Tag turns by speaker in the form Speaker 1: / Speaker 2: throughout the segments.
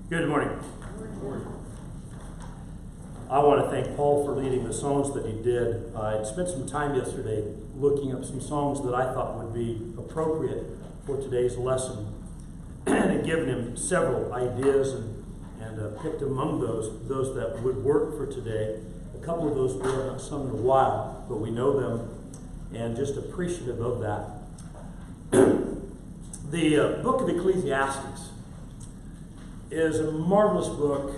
Speaker 1: Good morning. I want to thank Paul for leading the songs that he did. I spent some time yesterday looking up some songs that I thought would be appropriate for today's lesson and had given him several ideas and picked among those that would work for today. A couple of those we have not sung in a while, but we know them and just appreciative of that. The book of Ecclesiastes is a marvelous book.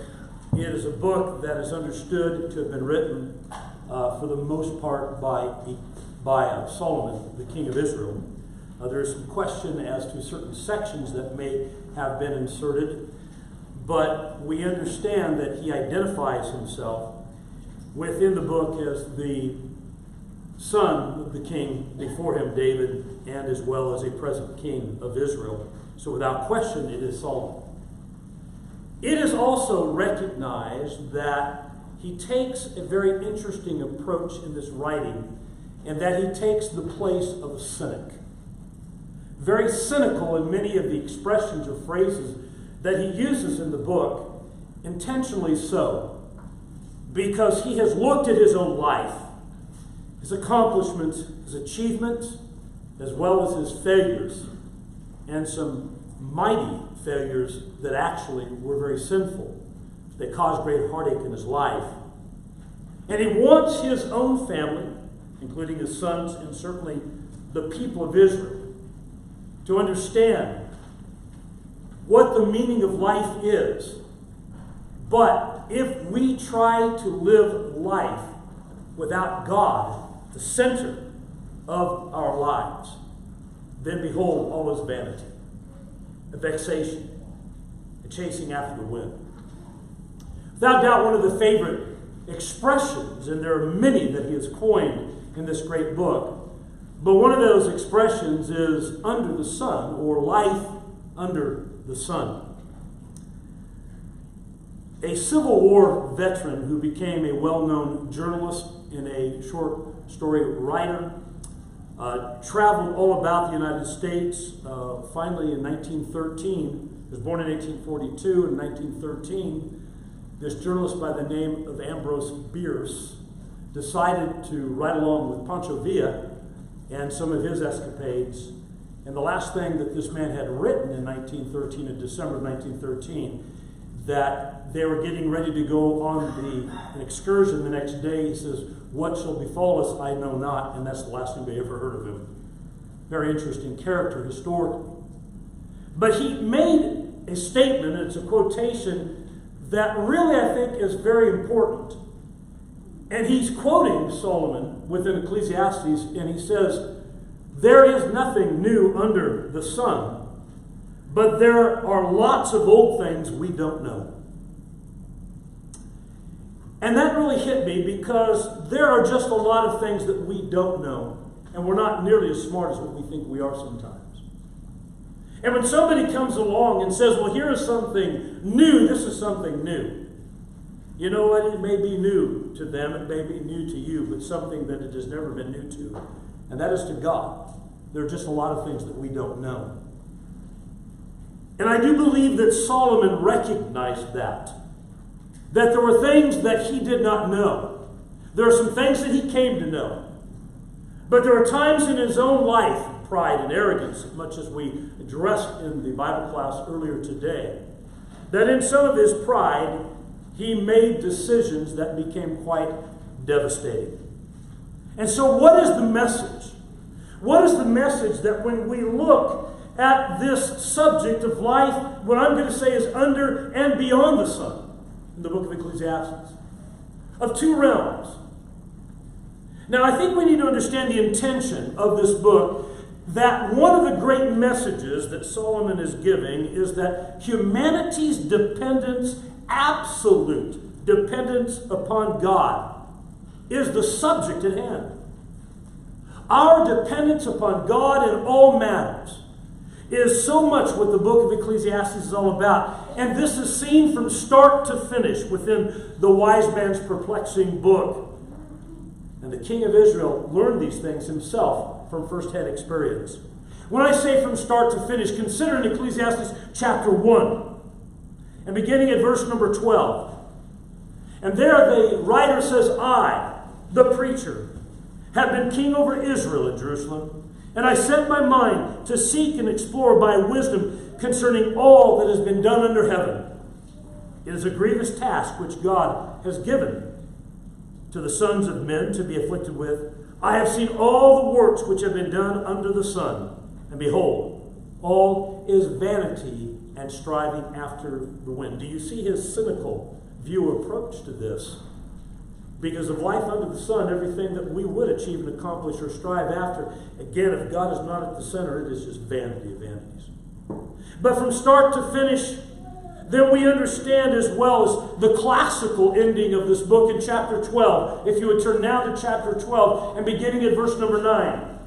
Speaker 1: It is a book that is understood to have been written for the most part by Solomon, the king of Israel. There is some question as to certain sections that may have been inserted, but we understand that he identifies himself within the book as the son of the king before him, David, and as well as a present king of Israel. So without question, it is Solomon. It is also recognized that he takes a very interesting approach in this writing, and that he takes the place of a cynic. Very cynical in many of the expressions or phrases that he uses in the book, intentionally so, because he has looked at his own life, his accomplishments, his achievements, as well as his failures, and some mighty failures that actually were very sinful, that caused great heartache in his life. And he wants his own family, including his sons and certainly the people of Israel, to understand what the meaning of life is. But if we try to live life without God, the center of our lives, then behold, all is vanity, a vexation, a chasing after the wind. Without doubt, one of the favorite expressions, and there are many that he has coined in this great book, but one of those expressions is under the sun, or life under the sun. A Civil War veteran who became a well-known journalist and a short story writer, traveled all about the United States. Finally, in 1913, he was born in 1842. In 1913, this journalist by the name of Ambrose Bierce decided to ride along with Pancho Villa and some of his escapades. And the last thing that this man had written in 1913, in December of 1913, that they were getting ready to go on an excursion the next day. He says, "What shall befall us, I know not," and that's the last thing they ever heard of him. Very interesting character historically. But he made a statement, and it's a quotation that really I think is very important. And he's quoting Solomon within Ecclesiastes, and he says, "There is nothing new under the sun, but there are lots of old things we don't know." And that really hit me because there are just a lot of things that we don't know, and we're not nearly as smart as what we think we are sometimes. And when somebody comes along and says, "Well, here is something new, this is something new," you know what? It may be new to them, it may be new to you, but something that it has never been new to, and that is to God. There are just a lot of things that we don't know. And I do believe that Solomon recognized that there were things that he did not know. There are some things that he came to know. But there are times in his own life, pride and arrogance, much as we addressed in the Bible class earlier today, that in some of his pride, he made decisions that became quite devastating. And so what is the message? What is the message that when we look at this subject of life, what I'm going to say is under and beyond the sun, in the book of Ecclesiastes, of two realms? Now, I think we need to understand the intention of this book, that one of the great messages that Solomon is giving is that humanity's dependence, absolute dependence upon God, is the subject at hand. Our dependence upon God in all matters is so much what the book of Ecclesiastes is all about. And this is seen from start to finish within the wise man's perplexing book. And the king of Israel learned these things himself from first-hand experience. When I say from start to finish, consider in Ecclesiastes chapter 1. and beginning at verse number 12. And there the writer says, I, the preacher, have been king over Israel in Jerusalem, and I set my mind to seek and explore by wisdom concerning all that has been done under heaven. It is a grievous task which God has given to the sons of men to be afflicted with. I have seen all the works which have been done under the sun, and behold, all is vanity and striving after the wind. Do you see his cynical view approach to this? Because of life under the sun, everything that we would achieve and accomplish or strive after, again, if God is not at the center, it is just vanity of vanities. But from start to finish, then we understand as well as the classical ending of this book in chapter 12. If you would turn now to chapter 12 and beginning at verse number 9.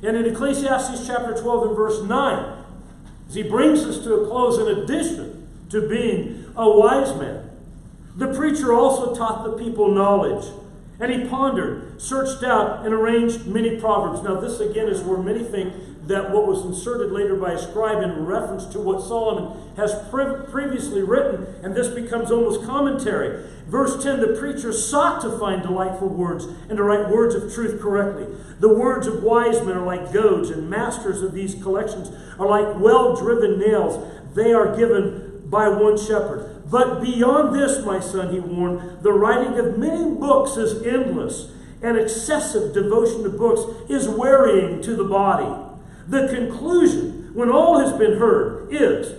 Speaker 1: And in Ecclesiastes chapter 12 and verse 9, as he brings us to a close, in addition to being a wise man, the preacher also taught the people knowledge. And he pondered, searched out, and arranged many proverbs. Now this again is where many think that what was inserted later by a scribe in reference to what Solomon has previously written, and this becomes almost commentary. Verse 10, the preacher sought to find delightful words and to write words of truth correctly. The words of wise men are like goads, and masters of these collections are like well-driven nails. They are given by one shepherd. But beyond this, my son, he warned, the writing of many books is endless, and excessive devotion to books is wearying to the body. The conclusion, when all has been heard, is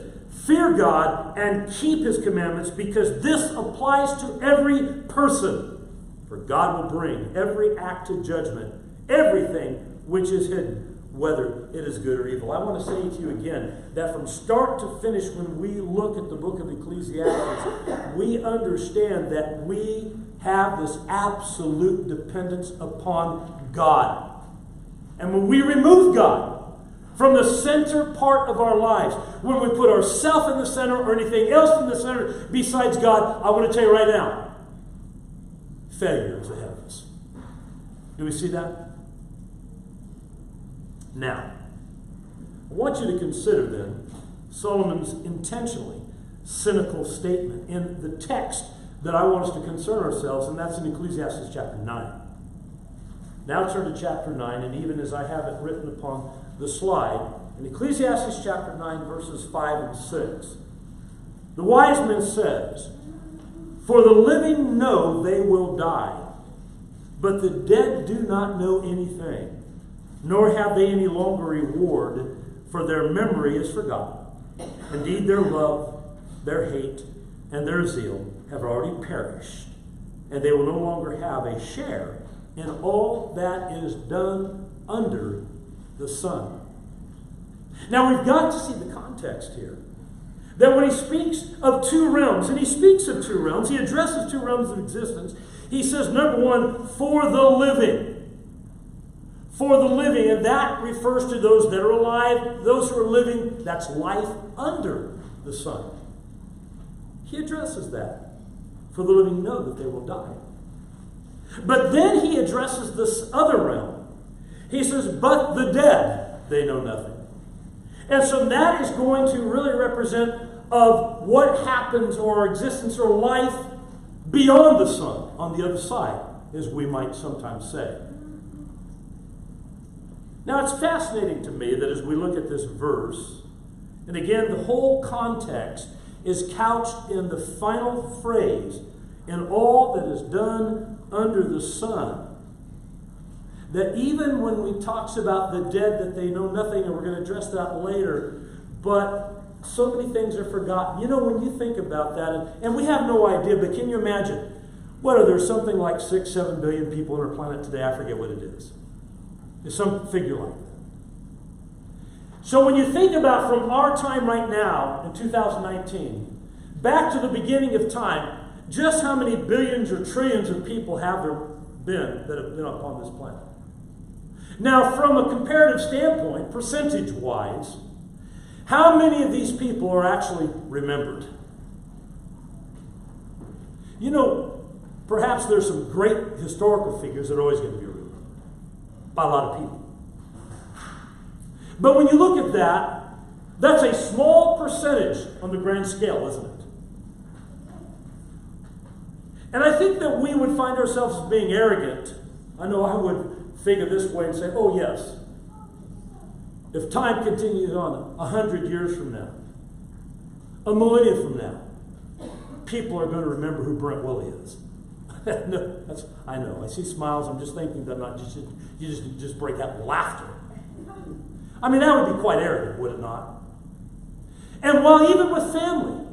Speaker 1: fear God and keep his commandments, because this applies to every person. For God will bring every act to judgment, everything which is hidden, whether it is good or evil. I want to say to you again that from start to finish, when we look at the book of Ecclesiastes, we understand that we have this absolute dependence upon God. And when we remove God from the center part of our lives, when we put ourselves in the center or anything else in the center besides God, I want to tell you right now, failure is ahead of us. Do we see that? Now, I want you to consider then Solomon's intentionally cynical statement in the text that I want us to concern ourselves, and that's in Ecclesiastes chapter 9. Now turn to chapter 9, and even as I have it written upon the slide, in Ecclesiastes chapter 9, verses 5 and 6, the wise man says, for the living know they will die, but the dead do not know anything, nor have they any longer reward, for their memory is forgotten. Indeed, their love, their hate, and their zeal have already perished, and they will no longer have a share in all that is done under the sun. Now, we've got to see the context here. That when he speaks of two realms, and he speaks of two realms, he addresses two realms of existence. He says, number one, for the living. For the living, and that refers to those that are alive, those who are living, that's life under the sun. He addresses that. For the living know that they will die. But then he addresses this other realm. He says, but the dead, they know nothing. And so that is going to really represent of what happens or existence or life beyond the sun, on the other side, as we might sometimes say. Now, it's fascinating to me that as we look at this verse, and again, the whole context is couched in the final phrase, in all that is done under the sun, that even when we talks about the dead, that they know nothing, and we're going to address that later, but so many things are forgotten. You know, when you think about that, and we have no idea, but can you imagine, what are there, something like 6-7 billion people on our planet today? I forget what it is. There's some figure like that. So when you think about from our time right now, in 2019, back to the beginning of time, just how many billions or trillions of people have there been that have been upon this planet? Now, from a comparative standpoint, percentage-wise, how many of these people are actually remembered? You know, perhaps there's some great historical figures that are always going to be remembered by a lot of people. But when you look at that, That's a small percentage on the grand scale, isn't it? And I think that we would find ourselves as being arrogant. I know I would figure this way and say, oh yes, if time continues on 100 years from now, a millennium from now, people are going to remember who Brent Willey is. No, I know. I see smiles. I'm just thinking that you just break out in laughter. I mean, that would be quite arrogant, would it not? And while even with family,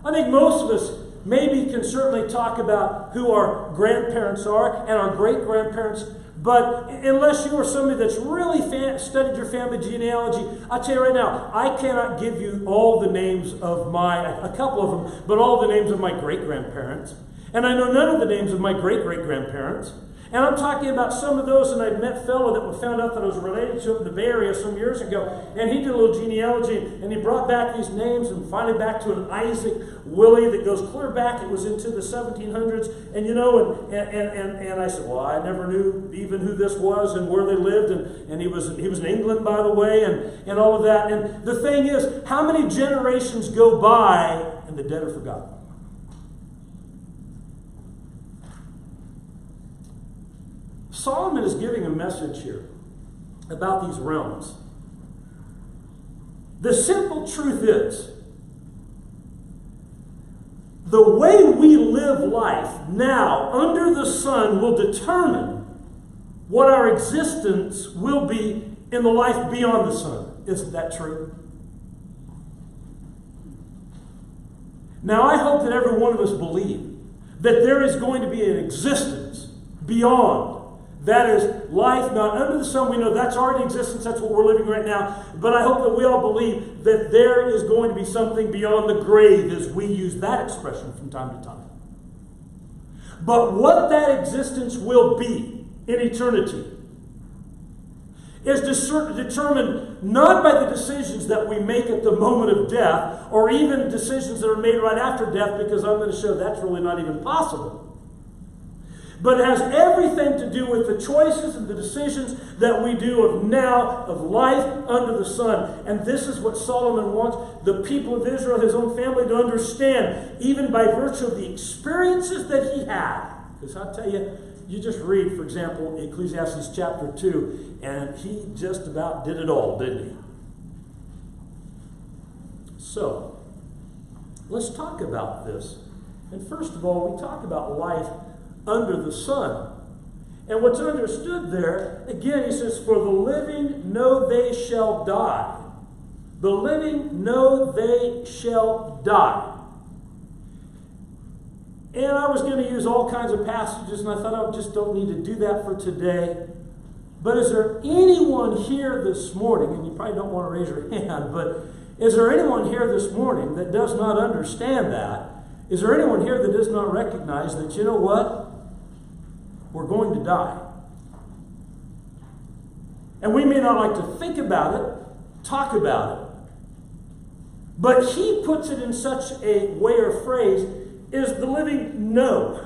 Speaker 1: I think most of us maybe can certainly talk about who our grandparents are and our great-grandparents, but unless you are somebody that's really studied your family genealogy, I'll tell you right now, I cannot give you all the names of a couple of them, but all the names of my great-grandparents. And I know none of the names of my great-great-grandparents. And I'm talking about some of those, and I met a fellow that found out that I was related to him in the Bay Area some years ago, and he did a little genealogy, and he brought back these names, and finally back to an Isaac Willey that goes clear back. It was into the 1700s, and you know, and I said, well, I never knew even who this was and where they lived, and he was in England, by the way, and all of that. And the thing is, how many generations go by and the dead are forgotten? Solomon is giving a message here about these realms. The simple truth is, the way we live life now under the sun will determine what our existence will be in the life beyond the sun. Isn't that true? Now, I hope that every one of us believe that there is going to be an existence beyond. That is life not under the sun. We know that's already existence. That's what we're living right now. But I hope that we all believe that there is going to be something beyond the grave, as we use that expression from time to time. But what that existence will be in eternity is determined not by the decisions that we make at the moment of death, or even decisions that are made right after death, because I'm going to show that's really not even possible. But it has everything to do with the choices and the decisions that we do of now, of life under the sun. And this is what Solomon wants the people of Israel, his own family, to understand, even by virtue of the experiences that he had. Because I'll tell you, you just read, for example, Ecclesiastes chapter 2, and he just about did it all, didn't he? So, let's talk about this. And first of all, we talk about life under the sun. And what's understood there, again, he says, for the living know they shall die. The living know they shall die. And I was going to use all kinds of passages, and I thought I just don't need to do that for today. But is there anyone here this morning, and you probably don't want to raise your hand, but is there anyone here this morning that does not understand that? Is there anyone here that does not recognize that, you know what? We're going to die. And we may not like to think about it, talk about it, but he puts it in such a way or phrase, is the living know.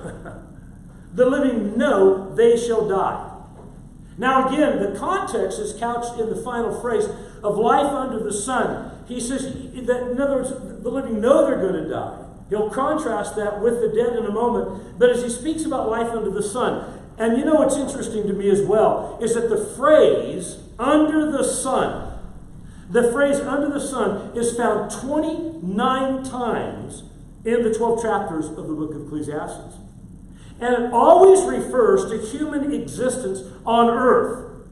Speaker 1: The living know they shall die. Now again, the context is couched in the final phrase of life under the sun. He says that, in other words, the living know they're going to die. He'll contrast that with the dead in a moment. But as he speaks about life under the sun, and you know what's interesting to me as well, is that the phrase under the sun is found 29 times in the 12 chapters of the book of Ecclesiastes. And it always refers to human existence on earth,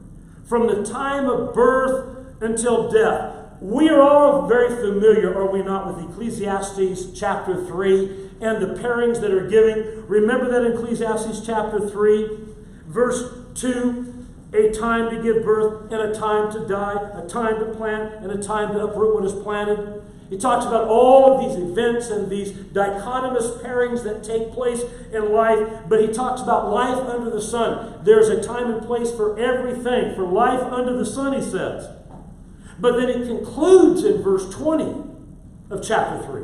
Speaker 1: from the time of birth until death. We are all very familiar, are we not, with Ecclesiastes chapter 3 and the pairings that are given. Remember that in Ecclesiastes chapter 3, verse 2, a time to give birth and a time to die, a time to plant and a time to uproot what is planted. He talks about all of these events and these dichotomous pairings that take place in life, but he talks about life under the sun. There's a time and place for everything, for life under the sun, he says. But then it concludes in verse 20 of chapter 3.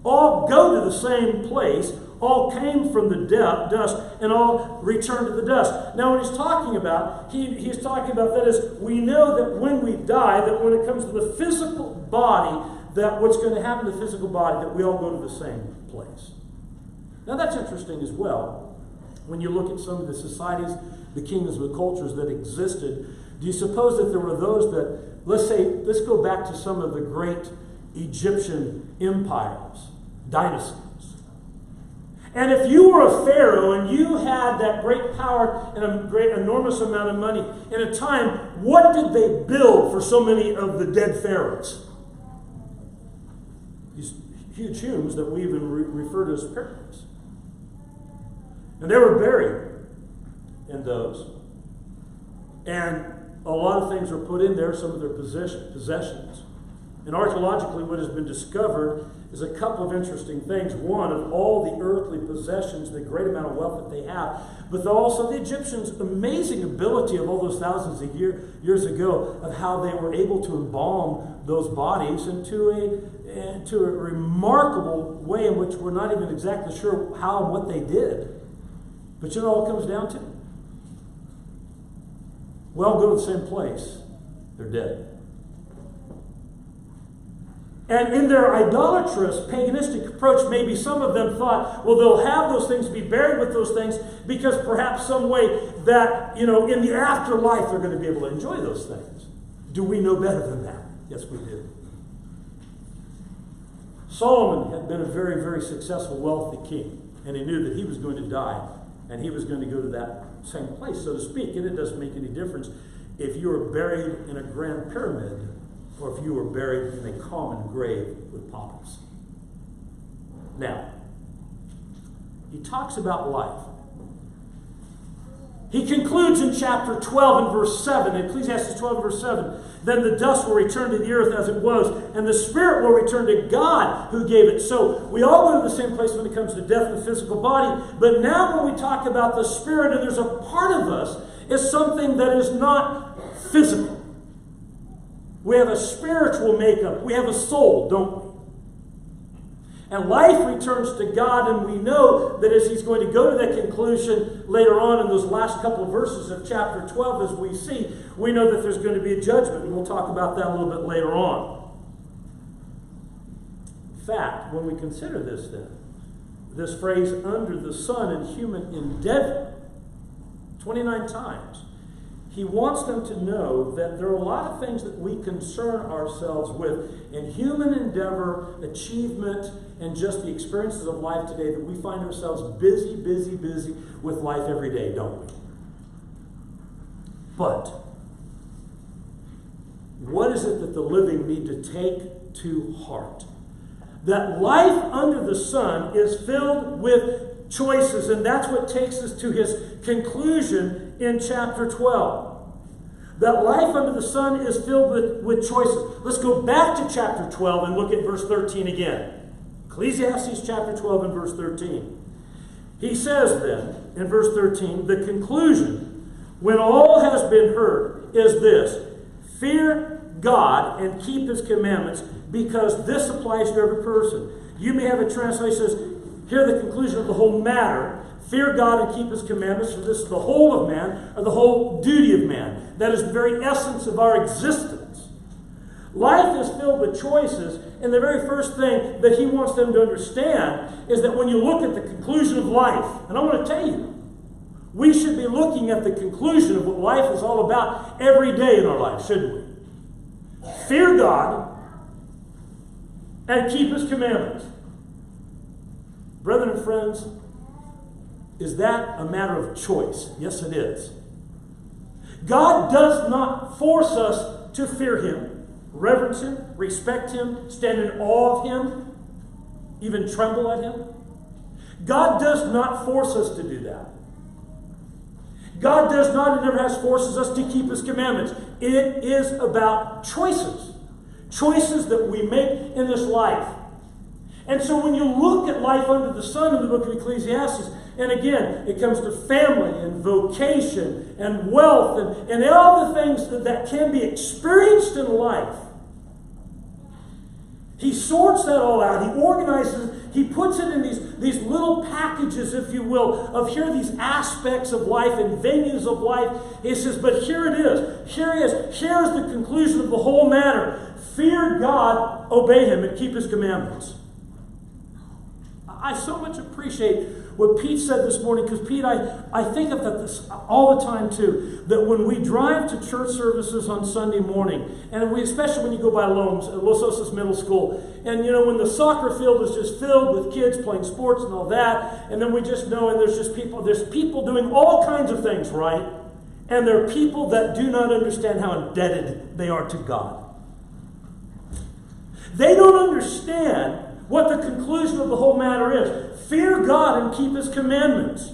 Speaker 1: All go to the same place. all came from the dust, and all returned to the dust. Now, what he's talking about, he's talking about that is, we know that when we die, that when it comes to the physical body, that what's going to happen to the physical body, that we all go to the same place. Now, that's interesting as well. When you look at some of the societies, the kingdoms, the cultures that existed, do you suppose that there were those that, let's go back to some of the great Egyptian empires, dynasties. And if you were a pharaoh and you had that great power and a great enormous amount of money in a time, what did they build for so many of the dead pharaohs? These huge tombs that we even refer to as pyramids. And they were buried in those. And a lot of things were put in there, some of their possessions. And archaeologically, what has been discovered is a couple of interesting things. One, of all the earthly possessions, the great amount of wealth that they have, but also the Egyptians' amazing ability of all those thousands of years ago of how they were able to embalm those bodies into a remarkable way in which we're not even exactly sure how and what they did. But you know what it all comes down to? We all go to the same place. They're dead. And in their idolatrous, paganistic approach, maybe some of them thought, well, they'll have those things, be buried with those things, because perhaps some way that, in the afterlife, they're going to be able to enjoy those things. Do we know better than that? Yes, we do. Solomon had been a very, very successful, wealthy king, and he knew that he was going to die, and he was going to go to that same place, so to speak. And it doesn't make any difference if you were buried in a grand pyramid or if you were buried in a common grave with paupers. Now, he talks about life. He concludes in chapter 12 and verse 7, Ecclesiastes 12 and verse 7, then the dust will return to the earth as it was, and the spirit will return to God who gave it. So we all go to the same place when it comes to death in the physical body, but now when we talk about the spirit, and there's a part of us, is something that is not physical. We have a spiritual makeup. We have a soul, don't we? And life returns to God, and we know that as he's going to go to that conclusion later on in those last couple of verses of chapter 12, as we see, we know that there's going to be a judgment, and we'll talk about that a little bit later on. In fact, when we consider this then, this phrase, under the sun and human endeavor, 29 times, he wants them to know that there are a lot of things that we concern ourselves with in human endeavor, achievement, and just the experiences of life today, that we find ourselves busy with life every day, don't we? But what is it that the living need to take to heart? That life under the sun is filled with choices, and that's what takes us to his conclusion in chapter 12. That life under the sun is filled with choices. Let's go back to chapter 12 and look at verse 13 again. Ecclesiastes chapter 12 and verse 13. He says then, in verse 13, the conclusion, when all has been heard, is this: fear God and keep his commandments, because this applies to every person. You may have a translation that says, hear the conclusion of the whole matter. Fear God and keep his commandments, for this is the whole of man, or the whole duty of man. That is the very essence of our existence. Life is filled with choices, and the very first thing that he wants them to understand is that when you look at the conclusion of life, and I want to tell you, we should be looking at the conclusion of what life is all about every day in our life, shouldn't we? Fear God and keep his commandments. Brethren and friends, is that a matter of choice? Yes, it is. God does not force us to fear him, reverence him, respect him, stand in awe of him, even tremble at him. God does not force us to do that. God does not and never has forces us to keep his commandments. It is about choices. Choices that we make in this life. And so when you look at life under the sun in the book of Ecclesiastes, and again, it comes to family and vocation and wealth and all the things that can be experienced in life. He sorts that all out. He organizes He puts it in these little packages, if you will, of here are these aspects of life and venues of life. He says, but here it is. Here he is. Here is the conclusion of the whole matter. Fear God, obey Him, and keep His commandments. I so much appreciate what Pete said this morning, because Pete, I think of this all the time too, that when we drive to church services on Sunday morning, and especially when you go by Los Osos Middle School, and when the soccer field is just filled with kids playing sports and all that, and then we just know, and there's people doing all kinds of things, right? And there are people that do not understand how indebted they are to God. They don't understand what the conclusion of the whole matter is. Fear God and keep His commandments.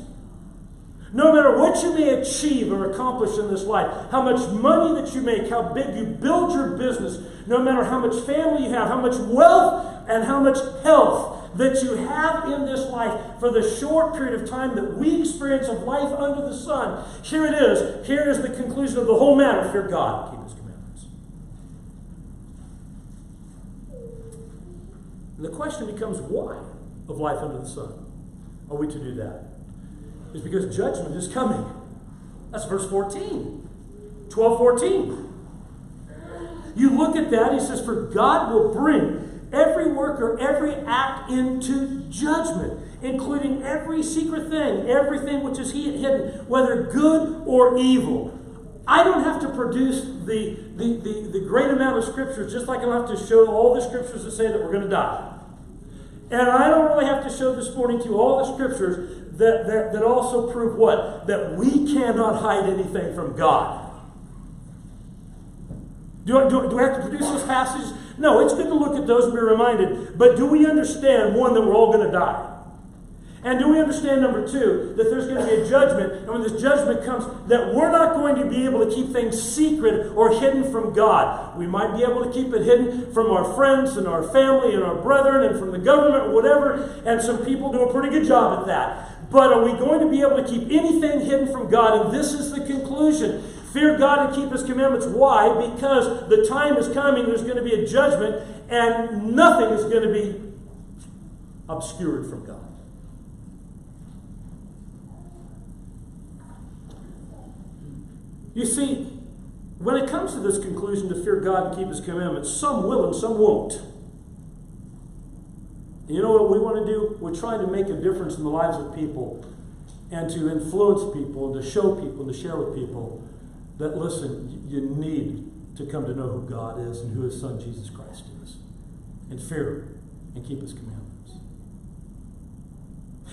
Speaker 1: No matter what you may achieve or accomplish in this life, how much money that you make, how big you build your business, no matter how much family you have, how much wealth and how much health that you have in this life for the short period of time that we experience of life under the sun, here it is. Here is the conclusion of the whole matter. Fear God and keep His commandments. And the question becomes, why of life under the sun are we to do that? It's because judgment is coming. That's verse 14. 12:14. You look at that, he says, for God will bring every work or every act into judgment, including every secret thing, everything which is hidden, whether good or evil. I don't have to produce the great amount of scriptures, just like I don't have to show all the scriptures that say that we're going to die. And I don't really have to show this morning to you all the scriptures that also prove what? That we cannot hide anything from God. Do I have to produce those passages? No, it's good to look at those and be reminded. But do we understand, one, that we're all going to die? And do we understand, number two, that there's going to be a judgment, and when this judgment comes, that we're not going to be able to keep things secret or hidden from God. We might be able to keep it hidden from our friends and our family and our brethren and from the government or whatever, and some people do a pretty good job at that. But are we going to be able to keep anything hidden from God? And this is the conclusion. Fear God and keep His commandments. Why? Because the time is coming, there's going to be a judgment, and nothing is going to be obscured from God. You see, when it comes to this conclusion to fear God and keep His commandments, some will and some won't. And you know what we want to do? We're trying to make a difference in the lives of people and to influence people and to show people and to share with people that, listen, you need to come to know who God is and who His Son Jesus Christ is, and fear Him and keep His commandments.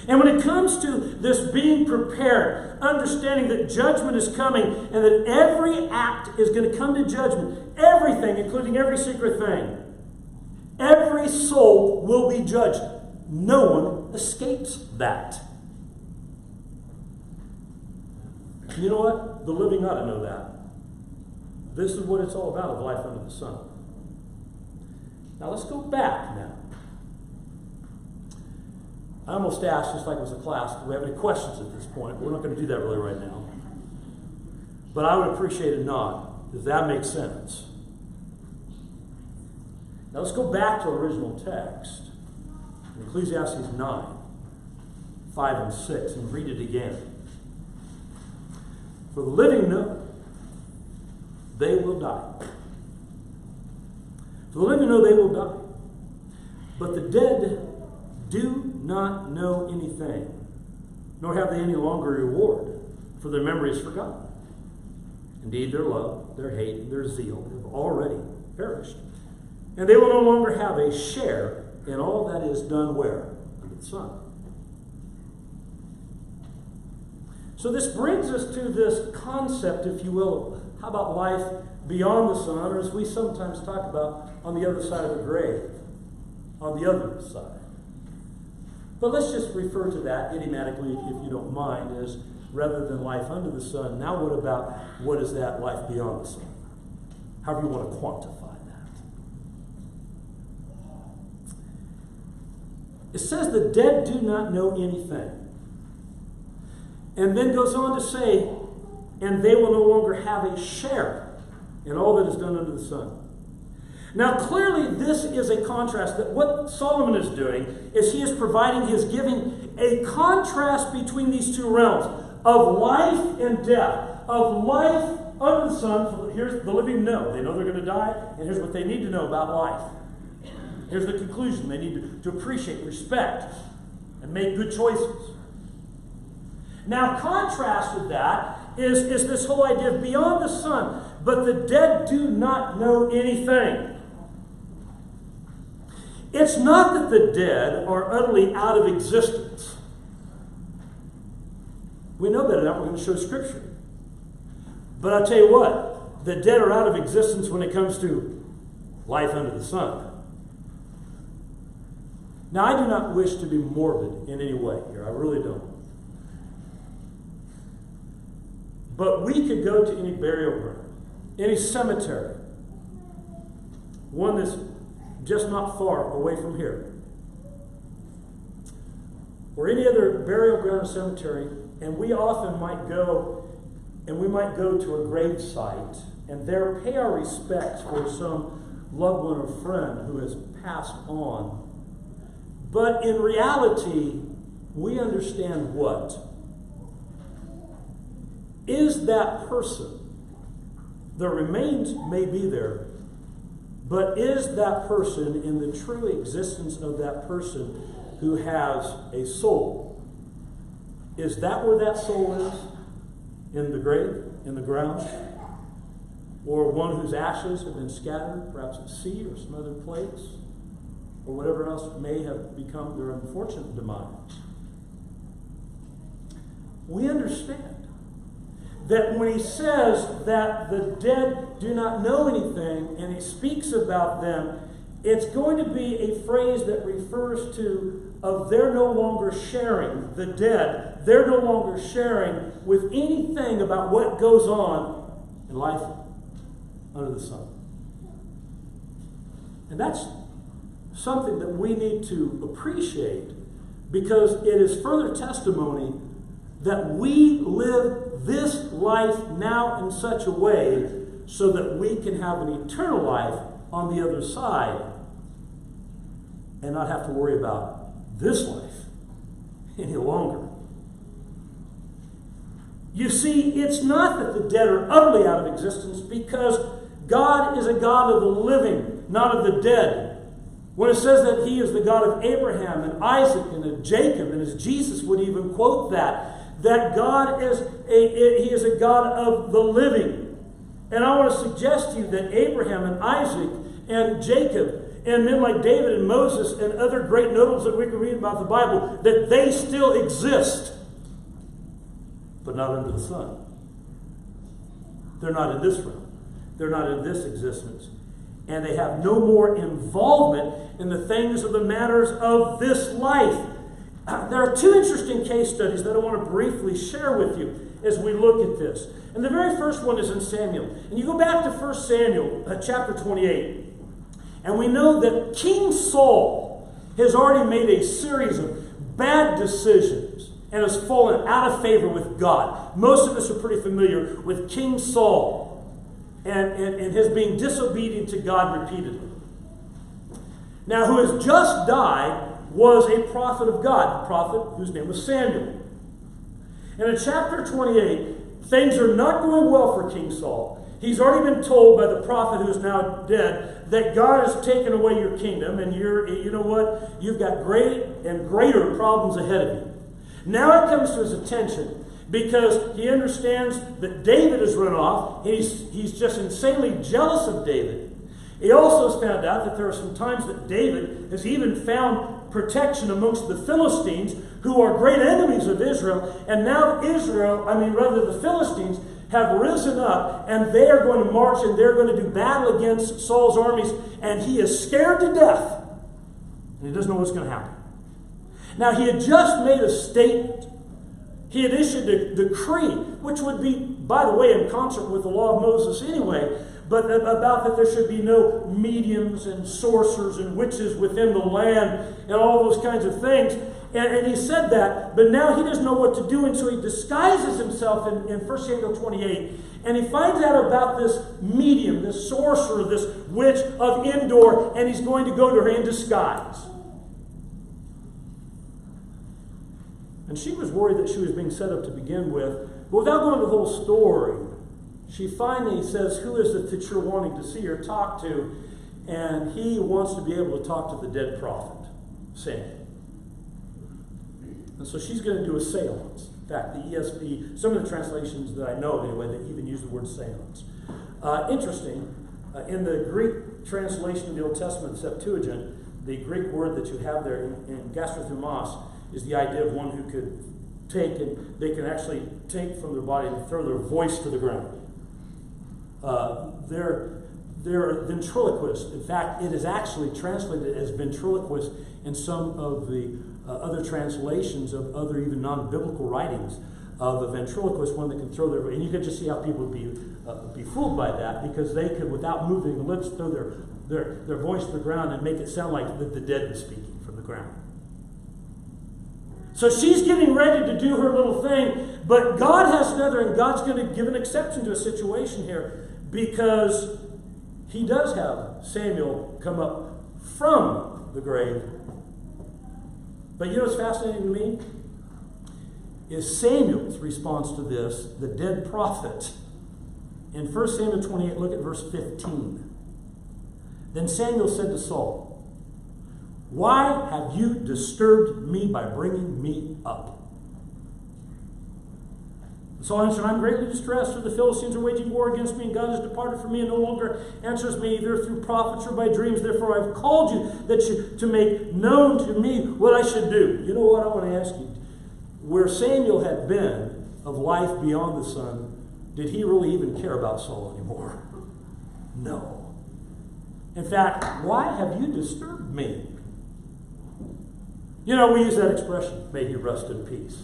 Speaker 1: And when it comes to this being prepared, understanding that judgment is coming and that every act is going to come to judgment, everything, including every secret thing, every soul will be judged. No one escapes that. You know what? The living ought to know that. This is what it's all about of life under the sun. Now let's go back now. I almost asked, just like it was a class, do we have any questions at this point? We're not going to do that really right now. But I would appreciate a nod, if that makes sense. Now let's go back to our original text. In Ecclesiastes 9, 5 and 6, and read it again. For the living know they will die. For the living know they will die. But the dead do not know anything, nor have they any longer reward, for their memory is forgotten. Indeed, their love, their hate, and their zeal have already perished. And they will no longer have a share in all that is done where? Under the sun. So this brings us to this concept, if you will, how about life beyond the sun, or as we sometimes talk about, on the other side of the grave, on the other side. But let's just refer to that idiomatically, if you don't mind, as rather than life under the sun. Now what about, what is that life beyond the sun? However you want to quantify that. It says the dead do not know anything. And then goes on to say, and they will no longer have a share in all that is done under the sun. Now, clearly, this is a contrast. That what Solomon is doing is he is giving a contrast between these two realms of life and death, of life under the sun. Here's the living know. They know they're going to die, and here's what they need to know about life. Here's the conclusion. They need to appreciate, respect, and make good choices. Now, contrast with that is this whole idea of beyond the sun, but the dead do not know anything. It's not that the dead are utterly out of existence. We know better now. We're going to show Scripture. But I'll tell you what, the dead are out of existence when it comes to life under the sun. Now, I do not wish to be morbid in any way here. I really don't. But we could go to any burial ground, any cemetery, one that's just not far away from here, or any other burial ground or cemetery, and we often might go, and we might go to a grave site and there pay our respects for some loved one or friend who has passed on. But in reality, we understand what? Is that person, the remains may be there, but is that person in the true existence of that person who has a soul? Is that where that soul is? In the grave? In the ground? Or one whose ashes have been scattered, perhaps at sea or some other place? Or whatever else may have become their unfortunate demise? We understand that when he says that the dead do not know anything, and he speaks about them, it's going to be a phrase that refers to of they're no longer sharing, the dead, they're no longer sharing with anything about what goes on in life under the sun. And that's something that we need to appreciate, because it is further testimony that we live this life now in such a way so that we can have an eternal life on the other side and not have to worry about this life any longer. You see, it's not that the dead are utterly out of existence, because God is a God of the living, not of the dead. When it says that he is the God of Abraham and Isaac and of Jacob, and as Jesus would even quote that God is he is a God of the living. And I want to suggest to you that Abraham and Isaac and Jacob and men like David and Moses and other great notables that we can read about the Bible, that they still exist, but not under the sun. They're not in this realm. They're not in this existence. And they have no more involvement in the things of the matters of this life. There are two interesting case studies that I want to briefly share with you as we look at this. And the very first one is in Samuel. And you go back to 1 Samuel chapter 28. And we know that King Saul has already made a series of bad decisions and has fallen out of favor with God. Most of us are pretty familiar with King Saul and his being disobedient to God repeatedly. Now, who has just died was a prophet of God, a prophet whose name was Samuel. And in chapter 28, things are not going well for King Saul. He's already been told by the prophet who is now dead that God has taken away your kingdom, and you know what? You've got great and greater problems ahead of you. Now it comes to his attention because he understands that David has run off. He's just insanely jealous of David. He also has found out that there are some times that David has even found protection amongst the Philistines, who are great enemies of Israel. And now the Philistines have risen up, and they are going to march, and they're going to do battle against Saul's armies, and he is scared to death, and he doesn't know what's going to happen. Now, he had just made a statement. He had issued a decree, which would be, by the way, in concert with the law of Moses anyway, but about that there should be no mediums and sorcerers and witches within the land and all those kinds of things. And he said that, but now he doesn't know what to do, and so he disguises himself in 1 Samuel 28, And he finds out about this medium, this sorcerer, this witch of Endor, and he's going to go to her in disguise. And she was worried that she was being set up to begin with. But without going into the whole story, she finally says, who is it that you're wanting to see or talk to? And he wants to be able to talk to the dead prophet, Samuel. And so she's going to do a seance. In fact, the ESV, some of the translations that I know anyway, they even use the word seance. Interesting, in the Greek translation of the Old Testament, Septuagint, the Greek word that you have there in gastrothumos is the idea of one who could take, and they can actually take from their body and throw their voice to the ground. They're ventriloquists. In fact, it is actually translated as ventriloquist in some of the other translations of other even non-biblical writings of a ventriloquist, one that can throw their, and you can just see how people would be fooled by that, because they could, without moving the lips, throw their voice to the ground and make it sound like the dead was speaking from the ground. So she's getting ready to do her little thing, but God has another, and God's going to give an exception to a situation here, because he does have Samuel come up from the grave. But you know what's fascinating to me? Is Samuel's response to this, the dead prophet. In 1 Samuel 28, look at verse 15. Then Samuel said to Saul, "Why have you disturbed me by bringing me up?" Saul answered, "I'm greatly distressed, for the Philistines are waging war against me, and God has departed from me and no longer answers me either through prophets or by dreams. Therefore I have called you to make known to me what I should do." You know what? I want to ask you. Where Samuel had been of life beyond the sun, did he really even care about Saul anymore? No. In fact, "Why have you disturbed me?" You know, we use that expression, "May he rest in peace."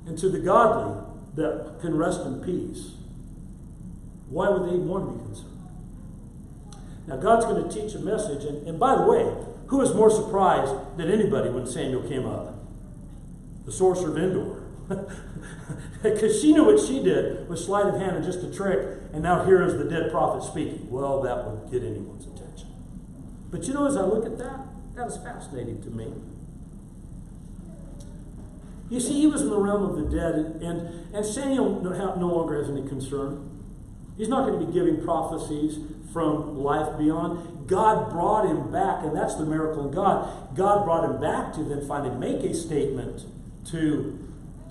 Speaker 1: And to the godly that can rest in peace, why would they even want to be concerned? Now, God's going to teach a message, and by the way, who was more surprised than anybody when Samuel came up? The sorcerer of Endor. Because she knew what she did was sleight of hand and just a trick, and now here is the dead prophet speaking. Well, that would get anyone's attention. But you know, as I look at that, that is fascinating to me. You see, he was in the realm of the dead, and Samuel no longer has any concern. He's not going to be giving prophecies from life beyond. God brought him back, and that's the miracle in God. God brought him back to then finally make a statement to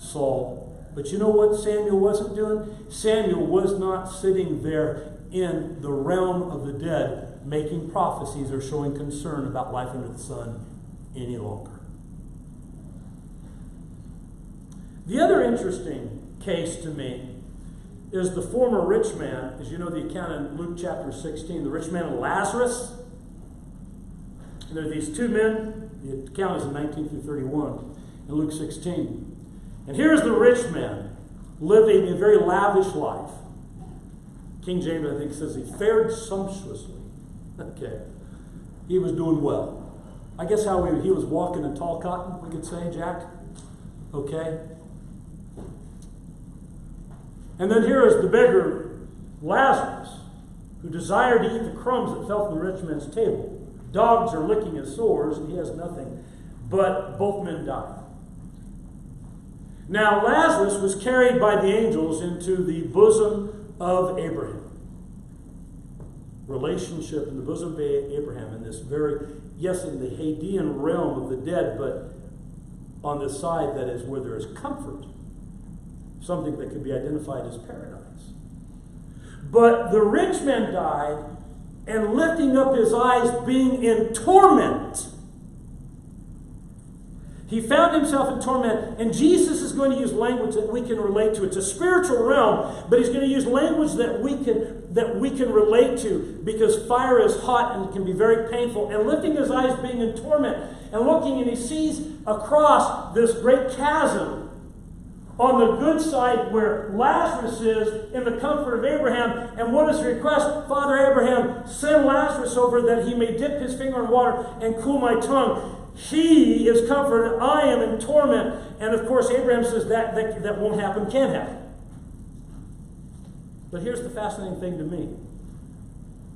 Speaker 1: Saul. But you know what Samuel wasn't doing? Samuel was not sitting there in the realm of the dead making prophecies or showing concern about life under the sun any longer. The other interesting case to me is the former rich man. As you know, the account in Luke chapter 16, the rich man and Lazarus. And there are these two men. The account is in 19 through 31 in Luke 16. And here's the rich man living a very lavish life. King James, I think, says he fared sumptuously. Okay. He was doing well. I guess he was walking in tall cotton, we could say, Jack. Okay. And then here is the beggar, Lazarus, who desired to eat the crumbs that fell from the rich man's table. Dogs are licking his sores, and he has nothing. But both men died. Now Lazarus was carried by the angels into the bosom of Abraham. Relationship in the bosom of Abraham, in this very, yes, in the Hadean realm of the dead, but on this side that is where there is comfort. Something that could be identified as paradise. But the rich man died, and lifting up his eyes, being in torment, he found himself in torment. And Jesus is going to use language that we can relate to. It's a spiritual realm, but he's going to use language that we can relate to, because fire is hot and it can be very painful. And lifting his eyes, being in torment, and looking, and he sees across this great chasm on the good side where Lazarus is, in the comfort of Abraham. And what is the request? "Father Abraham, send Lazarus over that he may dip his finger in water and cool my tongue. He is comforted, I am in torment." And of course Abraham says that won't happen, can't happen. But here's the fascinating thing to me.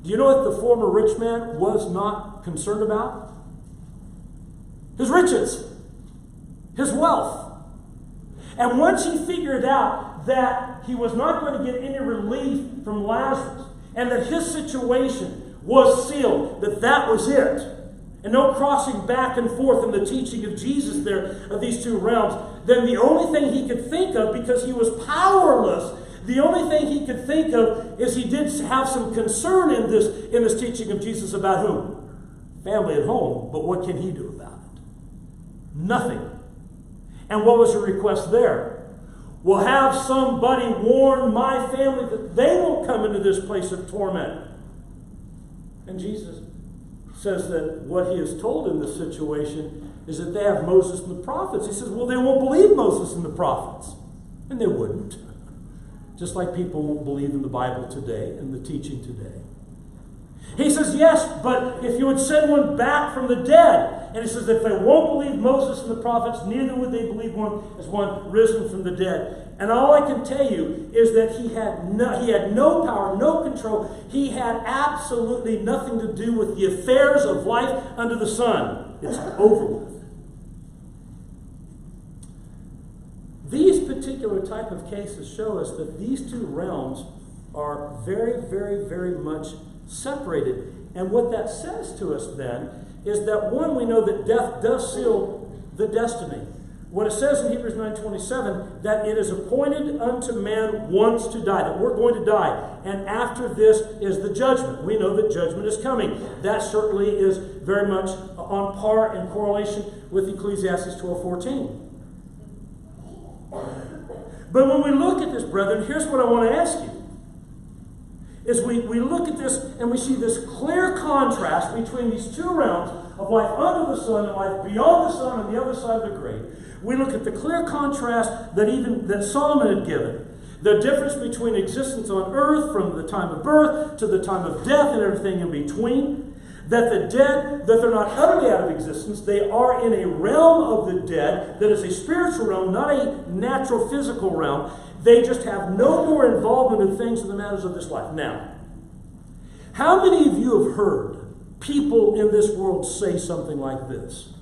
Speaker 1: Do you know what the former rich man was not concerned about? His riches, his wealth. And once he figured out that he was not going to get any relief from Lazarus, and that his situation was sealed, that was it, and no crossing back and forth in the teaching of Jesus there of these two realms, then the only thing he could think of, because he was powerless, the only thing he could think of is he did have some concern in this teaching of Jesus about whom? Family at home. But what can he do about it? Nothing. And what was the request there? Well, have somebody warn my family that they won't come into this place of torment. And Jesus says that what he is told in this situation is that they have Moses and the prophets. He says, well, they won't believe Moses and the prophets. And they wouldn't. Just like people won't believe in the Bible today and the teaching today. He says, yes, but if you would send one back from the dead. And he says, if they won't believe Moses and the prophets, neither would they believe one as one risen from the dead. And all I can tell you is that he had no power, no control. He had absolutely nothing to do with the affairs of life under the sun. It's over with. These particular type of cases show us that these two realms are very, very, very much separated. And what that says to us then is that, one, we know that death does seal the destiny. What it says in Hebrews 9:27, that it is appointed unto man once to die, that we're going to die. And after this is the judgment. We know that judgment is coming. That certainly is very much on par in correlation with Ecclesiastes 12:14. But when we look at this, brethren, here's what I want to ask you. Is we look at this and we see this clear contrast between these two realms of life under the sun and life beyond the sun on the other side of the grave. We look at the clear contrast that Solomon had given. The difference between existence on earth from the time of birth to the time of death and everything in between. That the dead, that they're not utterly out of existence, they are in a realm of the dead that is a spiritual realm, not a natural physical realm. They just have no more involvement in things and the matters of this life. Now, how many of you have heard people in this world say something like this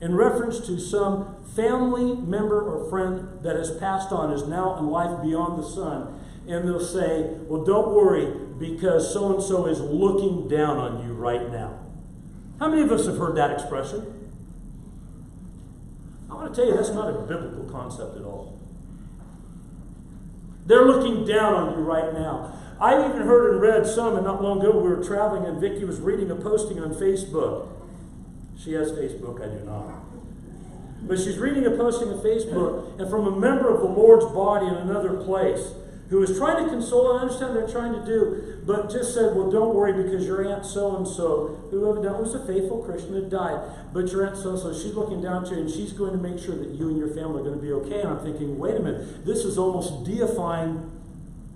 Speaker 1: in reference to some family member or friend that has passed on, is now in life beyond the sun? And they'll say, well, don't worry, because so-and-so is looking down on you right now. How many of us have heard that expression? I want to tell you, that's not a biblical concept at all. They're looking down on you right now. I even heard and read some, and not long ago we were traveling, and Vicki was reading a posting on Facebook. She has Facebook, I do not. But she's reading a posting on Facebook, and from a member of the Lord's body in another place, who was trying to console, and I understand what they're trying to do, but just said, well, don't worry, because your Aunt so-and-so, who evidently was a faithful Christian, had died, but your Aunt so-and-so, she's looking down to you, and she's going to make sure that you and your family are going to be okay. And I'm thinking, wait a minute, this is almost deifying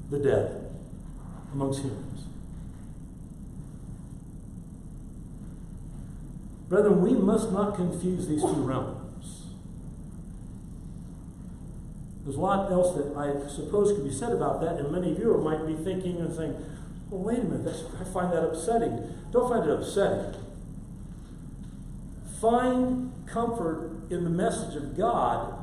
Speaker 1: the dead amongst humans. Brethren, we must not confuse these two realms. There's a lot else that I suppose could be said about that, and many of you might be thinking and saying, well, wait a minute, I find that upsetting. Don't find it upsetting. Find comfort in the message of God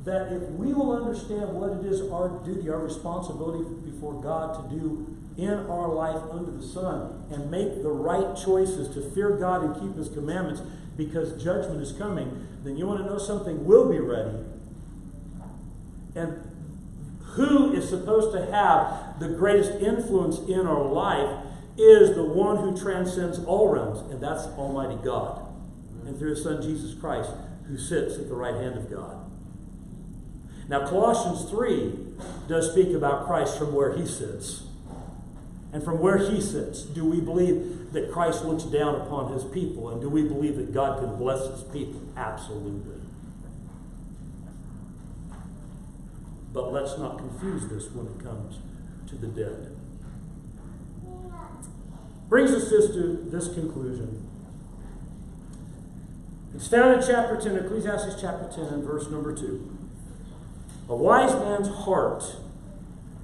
Speaker 1: that if we will understand what it is our duty, our responsibility before God to do in our life under the sun, and make the right choices to fear God and keep His commandments, because judgment is coming, then you want to know something? We'll be ready. And who is supposed to have the greatest influence in our life is the one who transcends all realms, and that's Almighty God. And through His Son, Jesus Christ, who sits at the right hand of God. Now, Colossians 3 does speak about Christ from where He sits. And from where He sits, do we believe that Christ looks down upon His people? And do we believe that God can bless His people? Absolutely. But let's not confuse this when it comes to the dead. Brings us to this conclusion. It's found in chapter 10, Ecclesiastes chapter 10, and verse number 2. A wise man's heart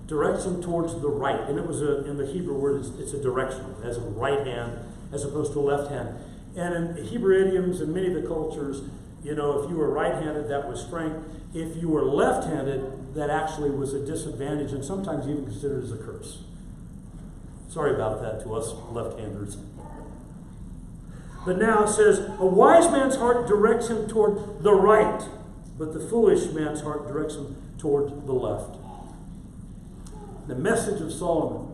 Speaker 1: directs him towards the right. And it was in the Hebrew word, it's a directional. It has a right hand as opposed to a left hand. And in Hebrew idioms and many of the cultures, you know, if you were right-handed, that was strength. If you were left-handed, that actually was a disadvantage and sometimes even considered as a curse. Sorry about that to us left-handers. But now it says, a wise man's heart directs him toward the right, but the foolish man's heart directs him toward the left. The message of Solomon,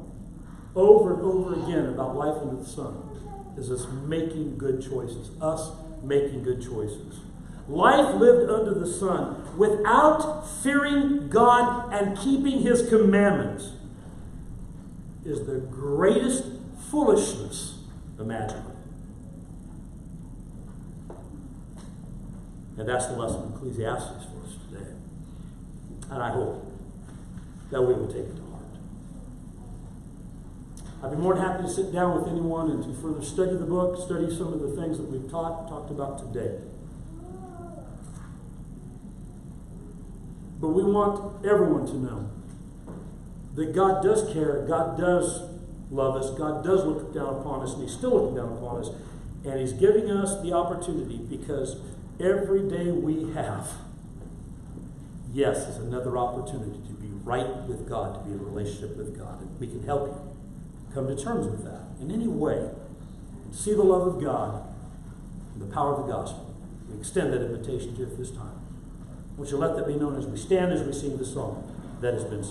Speaker 1: over and over again, about life under the sun, is us making good choices. Us making good choices. Life lived under the sun without fearing God and keeping His commandments is the greatest foolishness imaginable. And that's the lesson of Ecclesiastes for us today. And I hope that we will take it to heart. I'd be more than happy to sit down with anyone and to further study the book, study some of the things that we've talked about today. But we want everyone to know that God does care, God does love us, God does look down upon us, and He's still looking down upon us, and He's giving us the opportunity because every day we have, yes, is another opportunity to be right with God, to be in a relationship with God. And we can help you come to terms with that in any way. See the love of God and the power of the gospel. We extend that invitation to you at this time. I want you to let that be known as we stand, as we sing the song that has been